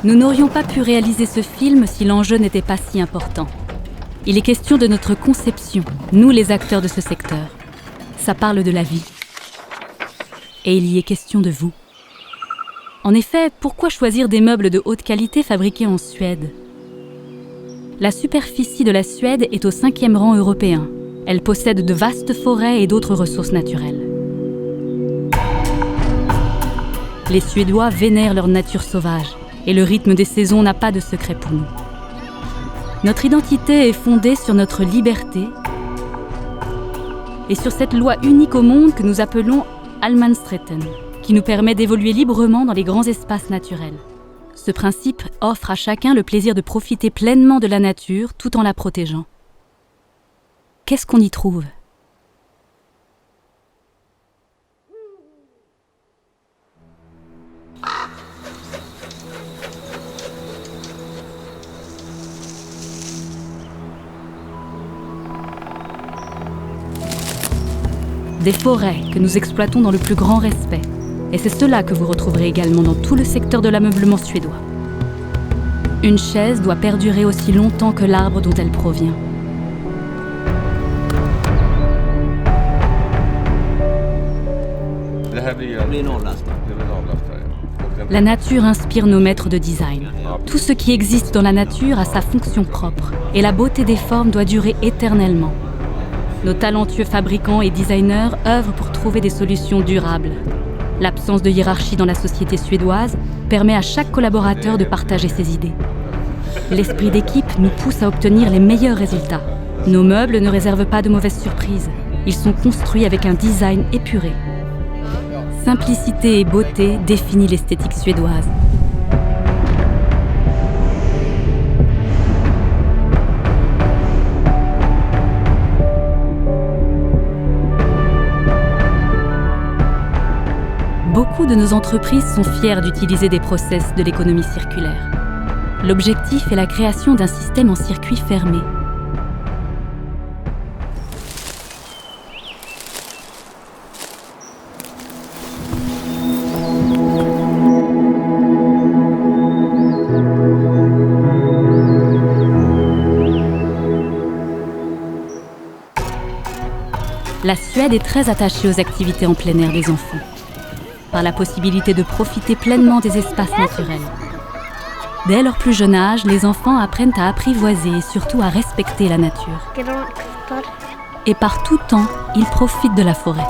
Nous n'aurions pas pu réaliser ce film si l'enjeu n'était pas si important. Il est question de notre conception, nous les acteurs de ce secteur. Ça parle de la vie. Et il y est question de vous. En effet, pourquoi choisir des meubles de haute qualité fabriqués en Suède ? La superficie de la Suède est au 5e rang européen. Elle possède de vastes forêts et d'autres ressources naturelles. Les Suédois vénèrent leur nature sauvage et le rythme des saisons n'a pas de secret pour nous. Notre identité est fondée sur notre liberté et sur cette loi unique au monde que nous appelons Allemansrätten, qui nous permet d'évoluer librement dans les grands espaces naturels. Ce principe offre à chacun le plaisir de profiter pleinement de la nature tout en la protégeant. Qu'est-ce qu'on y trouve ? Des forêts que nous exploitons dans le plus grand respect. Et c'est cela que vous retrouverez également dans tout le secteur de l'ameublement suédois. Une chaise doit perdurer aussi longtemps que l'arbre dont elle provient. La nature inspire nos maîtres de design. Tout ce qui existe dans la nature a sa fonction propre, et la beauté des formes doit durer éternellement. Nos talentueux fabricants et designers œuvrent pour trouver des solutions durables. L'absence de hiérarchie dans la société suédoise permet à chaque collaborateur de partager ses idées. L'esprit d'équipe nous pousse à obtenir les meilleurs résultats. Nos meubles ne réservent pas de mauvaises surprises. Ils sont construits avec un design épuré. Simplicité et beauté définissent l'esthétique suédoise. Beaucoup de nos entreprises sont fières d'utiliser des process de l'économie circulaire. L'objectif est la création d'un système en circuit fermé. La Suède est très attachée aux activités en plein air des enfants, par la possibilité de profiter pleinement des espaces naturels. Dès leur plus jeune âge, les enfants apprennent à apprivoiser et surtout à respecter la nature. Et par tout temps, ils profitent de la forêt.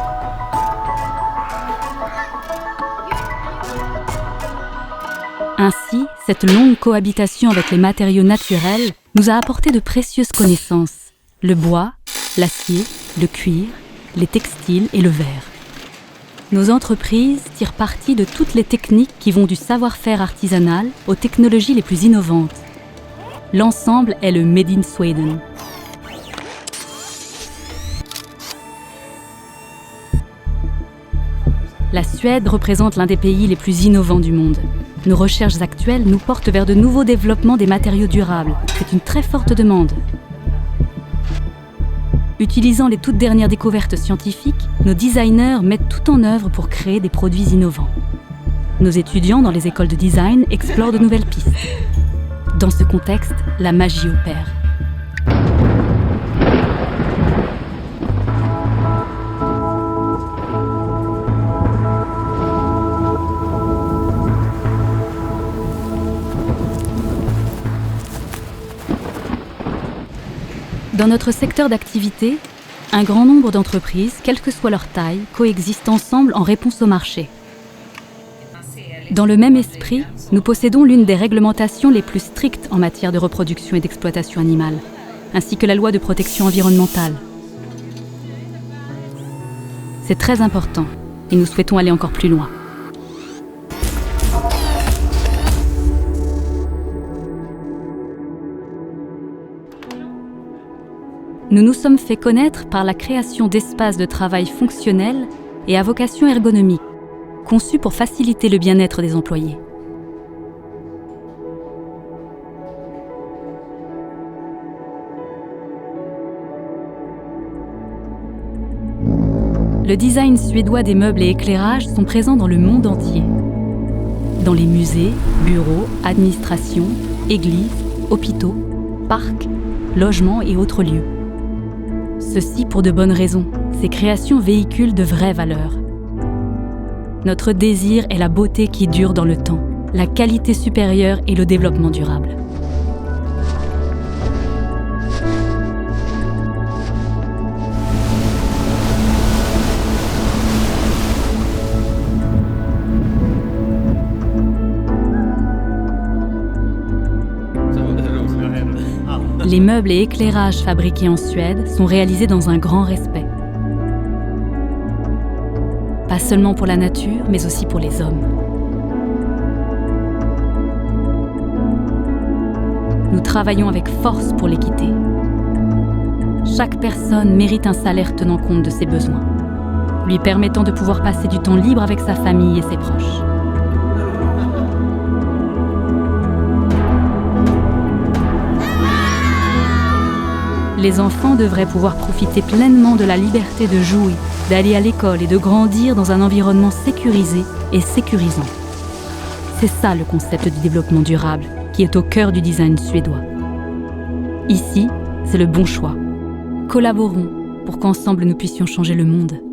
Ainsi, cette longue cohabitation avec les matériaux naturels nous a apporté de précieuses connaissances. Le bois, l'acier, le cuir, les textiles et le verre. Nos entreprises tirent parti de toutes les techniques qui vont du savoir-faire artisanal aux technologies les plus innovantes. L'ensemble est le Made in Sweden. La Suède représente l'un des pays les plus innovants du monde. Nos recherches actuelles nous portent vers de nouveaux développements des matériaux durables. C'est une très forte demande. Utilisant les toutes dernières découvertes scientifiques, nos designers mettent tout en œuvre pour créer des produits innovants. Nos étudiants dans les écoles de design explorent de nouvelles pistes. Dans ce contexte, la magie opère. Dans notre secteur d'activité, un grand nombre d'entreprises, quelle que soit leur taille, coexistent ensemble en réponse au marché. Dans le même esprit, nous possédons l'une des réglementations les plus strictes en matière de reproduction et d'exploitation animale, ainsi que la loi de protection environnementale. C'est très important et nous souhaitons aller encore plus loin. Nous nous sommes fait connaître par la création d'espaces de travail fonctionnels et à vocation ergonomique, conçus pour faciliter le bien-être des employés. Le design suédois des meubles et éclairages sont présents dans le monde entier. dans les musées, bureaux, administrations, églises, hôpitaux, parcs, logements et autres lieux. Ceci pour de bonnes raisons. Ces créations véhiculent de vraies valeurs. Notre désir est la beauté qui dure dans le temps, la qualité supérieure et le développement durable. Les meubles et éclairages fabriqués en Suède sont réalisés dans un grand respect. Pas seulement pour la nature, mais aussi pour les hommes. Nous travaillons avec force pour l'équité. Chaque personne mérite un salaire tenant compte de ses besoins, lui permettant de pouvoir passer du temps libre avec sa famille et ses proches. Les enfants devraient pouvoir profiter pleinement de la liberté de jouer, d'aller à l'école et de grandir dans un environnement sécurisé et sécurisant. C'est ça le concept du développement durable qui est au cœur du design suédois. Ici, c'est le bon choix. Collaborons pour qu'ensemble nous puissions changer le monde.